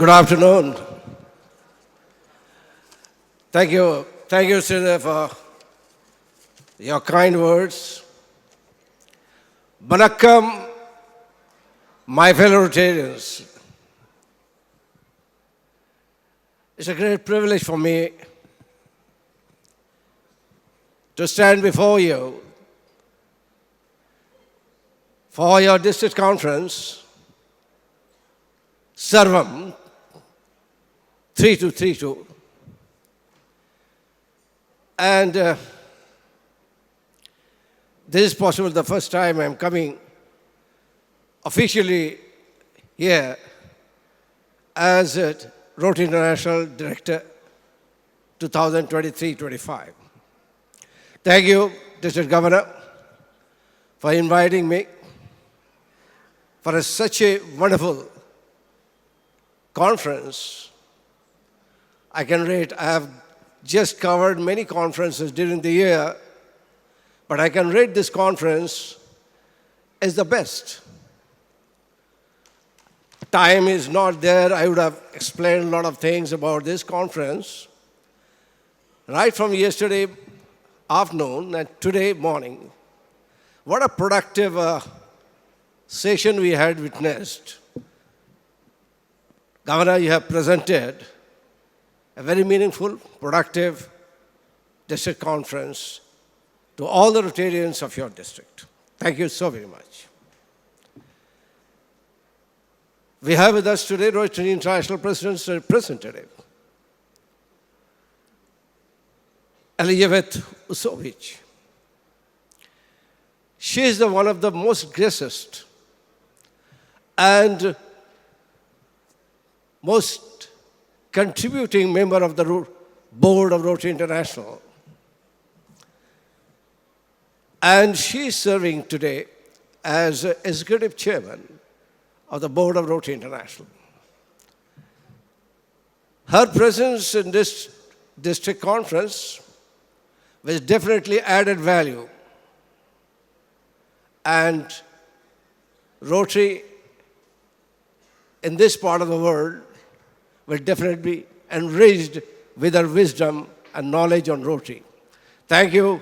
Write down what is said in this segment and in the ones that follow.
Good afternoon. Thank you, Sridhar, for your kind words. Vanakkam, my fellow Rotarians. It's a great privilege for me to stand before you for your district conference, SARVAM 3232. And this is possible the first time I'm coming officially here as a Rotary International Director 2023-25. Thank you, District Governor, for inviting me for such a wonderful conference. I can rate, I have just covered many conferences during the year, but I can rate this conference as the best. Time is not there. I would have explained a lot of things about this conference. Right from yesterday afternoon and today morning, what a productive session we had witnessed. Governor, you have presented a very meaningful, productive district conference to all the Rotarians of your district. Thank you so very much. We have with us today Rotary International President's representative, Elizabeth Usovich. She is one of the most graceful and most contributing member of the board of Rotary International. And she is serving today as executive chairman of the board of Rotary International. Her presence in this district conference was definitely added value, and Rotary in this part of the world will definitely be enriched with her wisdom and knowledge on Rotary. Thank you,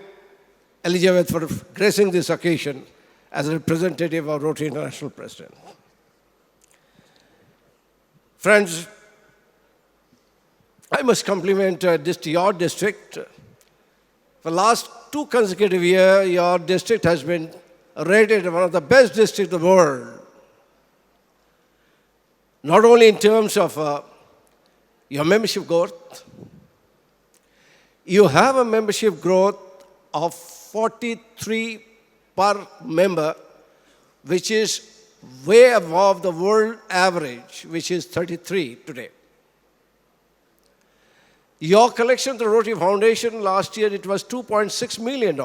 Elizabeth, for gracing this occasion as a representative of Rotary International President. Friends, I must compliment your district. For the last 2 consecutive years, your district has been rated one of the best districts in the world. Not only in terms of your membership growth, you have a membership growth of 43 per member, which is way above the world average, which is 33 today. Your collection to the Rotary Foundation last year, it was $2.6 million.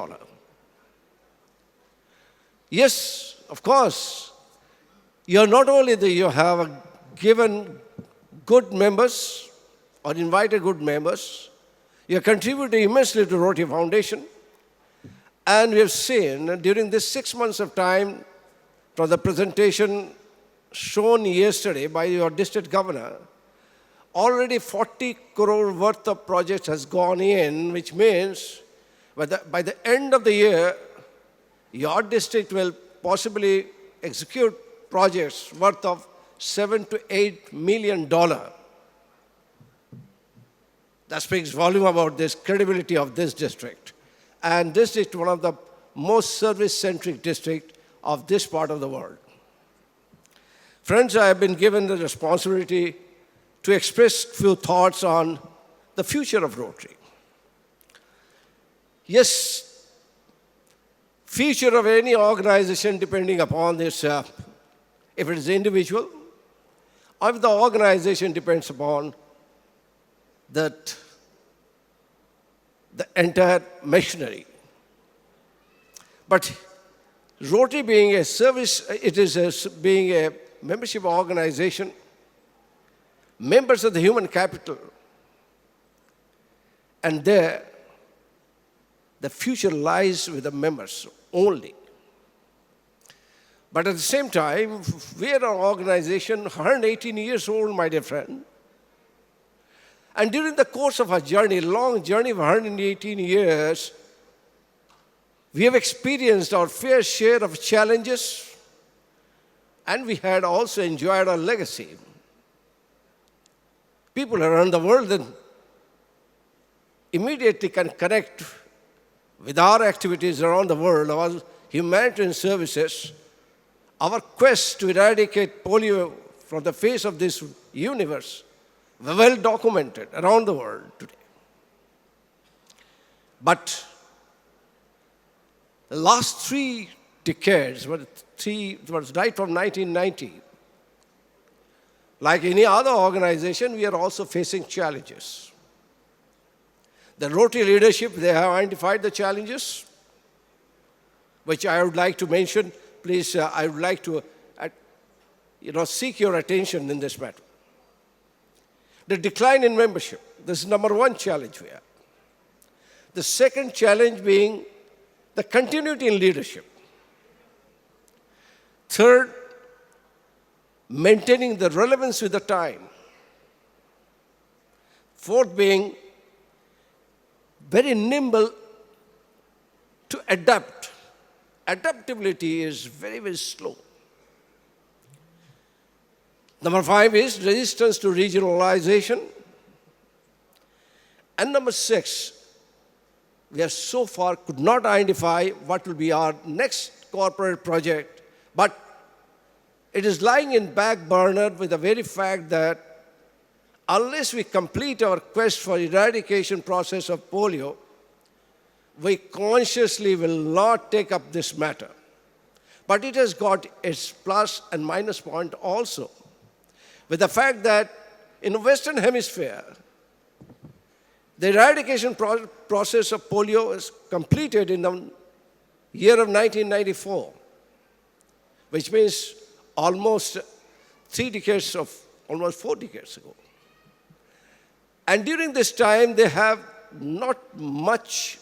Yes, of course, you're not only you have given good members or invited good members, you contributed immensely to Rotary Foundation. And we have seen during this 6 months of time, from the presentation shown yesterday by your district governor, already 40 crore worth of projects has gone in, which means by the end of the year, your district will possibly execute projects worth of $7 to $8 million. That speaks volume about this credibility of this district. And this is one of the most service-centric districts of this part of the world. Friends, I have been given the responsibility to express a few thoughts on the future of Rotary. Yes, future of any organization depending upon this, if it is individual, or if the organization depends upon that the entire machinery. But Rotary being a service, it is being a membership organization, members of the human capital, and there the future lies with the members only. But at the same time, we are an organization 118 years old, my dear friend. And during the course of our journey, long journey of 118 years, we have experienced our fair share of challenges, and we had also enjoyed our legacy. People around the world then immediately can connect with our activities around the world, our humanitarian services, our quest to eradicate polio from the face of this universe, well documented around the world today. But the last 3 decades, it was right from 1990, like any other organization, we are also facing challenges. The Rotary leadership, they have identified the challenges, which I would like to mention. Please, I would like to seek your attention in this matter. The decline in membership, this is number 1 challenge we have. The second challenge being the continuity in leadership. Third, maintaining the relevance with the time. Fourth being very nimble to adapt. Adaptability is very, very slow. Number 5 is resistance to regionalization. And number 6, we have so far could not identify what will be our next corporate project, but it is lying in back burner with the very fact that unless we complete our quest for eradication process of polio, we consciously will not take up this matter. But it has got its plus and minus point also, with the fact that in the Western Hemisphere, the eradication process of polio is completed in the year of 1994, which means almost 4 decades ago. And during this time, they have not much,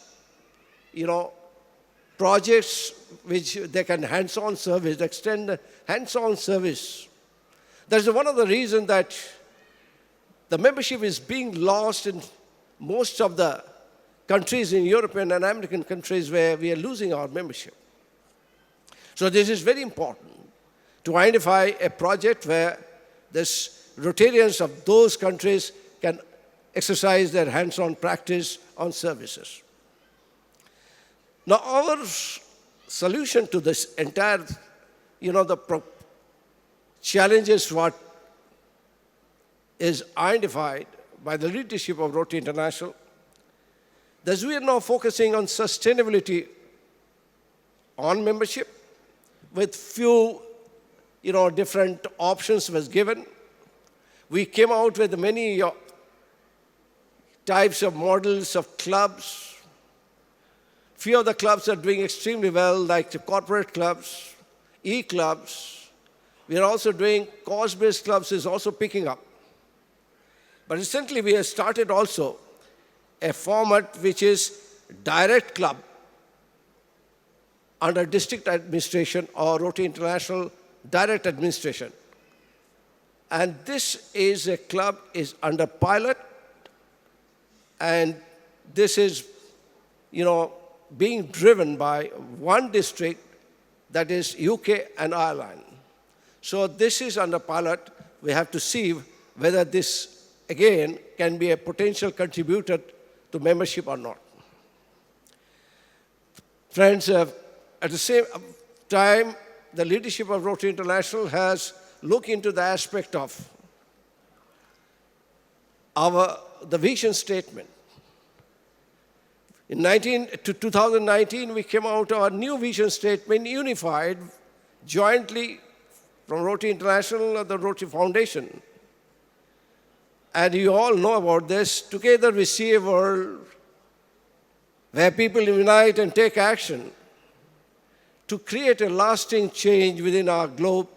projects which they can hands-on service, extend hands-on service. That's one of the reasons that the membership is being lost in most of the countries in European and American countries where we are losing our membership. So this is very important to identify a project where this Rotarians of those countries can exercise their hands-on practice on services. Now, our solution to this entire, challenges what is identified by the leadership of Rotary International, thus we are now focusing on sustainability on membership with few, different options was given. We came out with many types of models of clubs. Few of the clubs are doing extremely well, like the corporate clubs, e-clubs. We are also doing cause-based clubs is also picking up. But recently we have started also a format which is direct club under district administration or Rotary International direct administration. And this is a club is under pilot, and this is, being driven by one district, that is UK and Ireland. So this is under pilot. We have to see whether this, again, can be a potential contributor to membership or not. Friends, at the same time, the leadership of Rotary International has looked into the aspect of the vision statement. In 2019, we came out our new vision statement, unified jointly from Rotary International and the Rotary Foundation. And you all know about this. Together we see a world where people unite and take action to create a lasting change within our globe,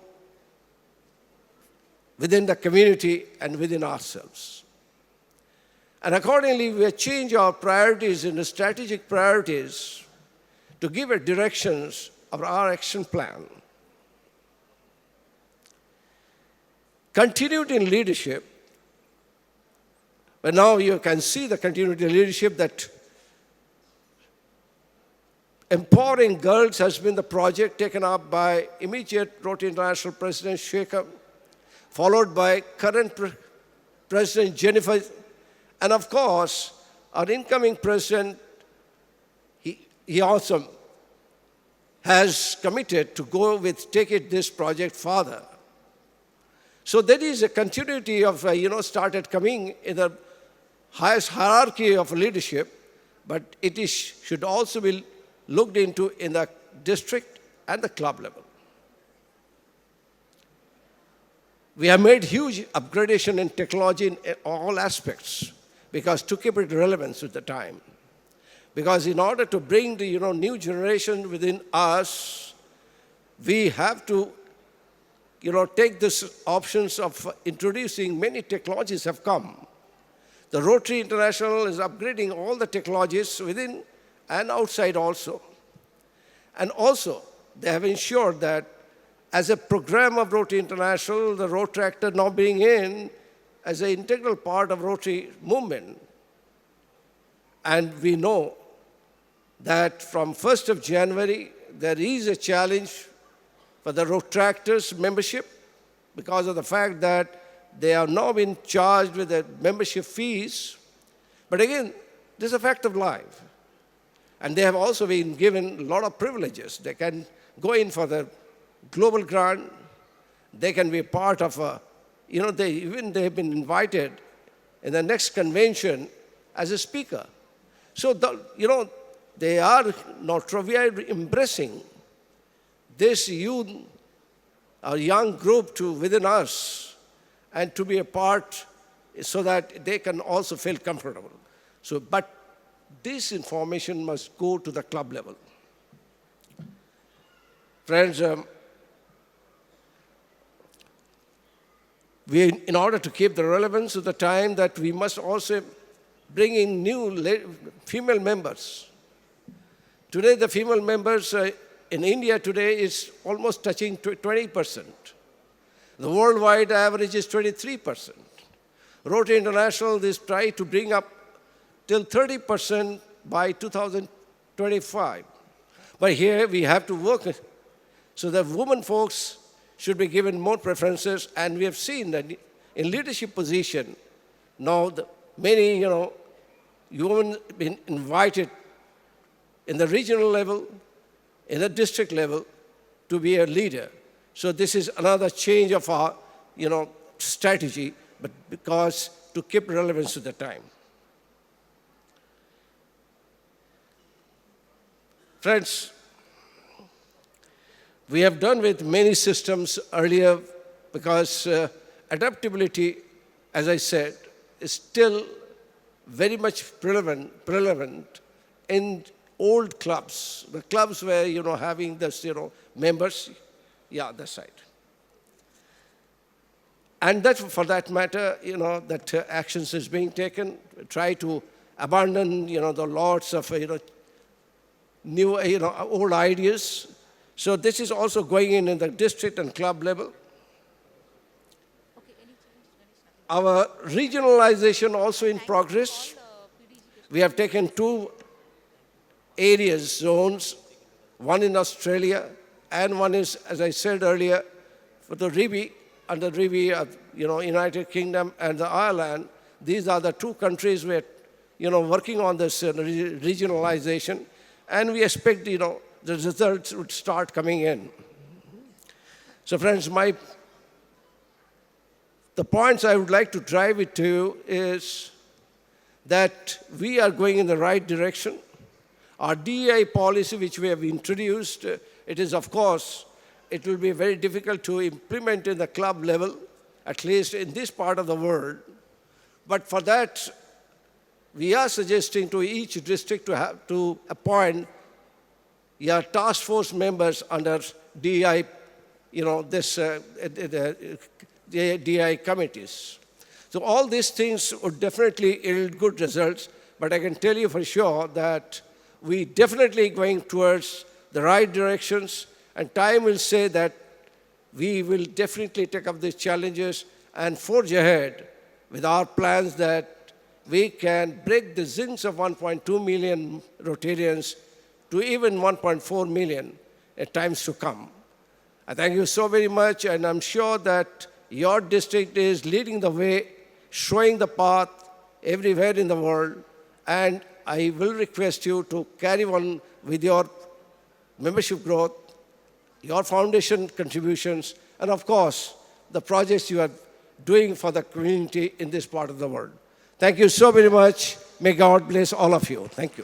within the community, and within ourselves. And accordingly, we have changed our priorities into strategic priorities to give a directions of our action plan. continuity in leadership, but now you can see the continuity in leadership that empowering girls has been the project taken up by immediate Rotary International President Shekhar, followed by current President Jennifer, and of course, our incoming president, he also has committed to go with, this project further. So there is a continuity of, started coming in the highest hierarchy of leadership, but it should also be looked into in the district and the club level. We have made huge upgradation in technology in all aspects because to keep it relevant with the time. Because in order to bring the new generation within us, we have to take this options of introducing many technologies have come. The Rotary International is upgrading all the technologies within and outside also. And also, they have ensured that as a program of Rotary International, the road tractor now being in as an integral part of Rotary movement. And we know that from 1st of January, there is a challenge for the road tractors membership because of the fact that they are now being charged with the membership fees. But again, this is a fact of life. And they have also been given a lot of privileges. They can go in for the global grant. They can be part of they have been invited in the next convention as a speaker. So, they are not, we are embracing this youth, a young group within us and to be a part so that they can also feel comfortable. So, but this information must go to the club level. Friends, in order to keep the relevance of the time, that we must also bring in new female members. Today, the female members in India today is almost touching 20%. The worldwide average is 23%. Rotary International is trying to bring up till 30% by 2025. But here we have to work so that women folks should be given more preferences, and we have seen that in leadership position, now many, women been invited in the regional level, in the district level, to be a leader. So this is another change of our, strategy, but because to keep relevance to the time. Friends, we have done with many systems earlier because adaptability, as I said, is still very much relevant in old clubs, the clubs where, having this, members, that's right. And that, for that matter, that actions is being taken, try to abandon, the lots of, new, old ideas. So this is also going in the district and club level. Our regionalization also in progress. We have taken 2 areas, zones, one in Australia, and one is, as I said earlier, for the RIBI, under RIBI, United Kingdom and the Ireland. These are the 2 countries where, working on this regionalization, and we expect, the results would start coming in. So friends, the points I would like to drive it to is that we are going in the right direction. Our DEI policy, which we have introduced, it is, of course, it will be very difficult to implement in the club level, at least in this part of the world. But for that, we are suggesting to each district to have to appoint task force members under DEI, DEI committees. So all these things would definitely yield good results, but I can tell you for sure that we definitely going towards the right directions, and time will say that we will definitely take up these challenges and forge ahead with our plans that we can break the zincs of 1.2 million Rotarians to even 1.4 million at times to come. I thank you so very much, and I'm sure that your district is leading the way, showing the path everywhere in the world, and I will request you to carry on with your membership growth, your foundation contributions, and of course, the projects you are doing for the community in this part of the world. Thank you so very much. May God bless all of you. Thank you.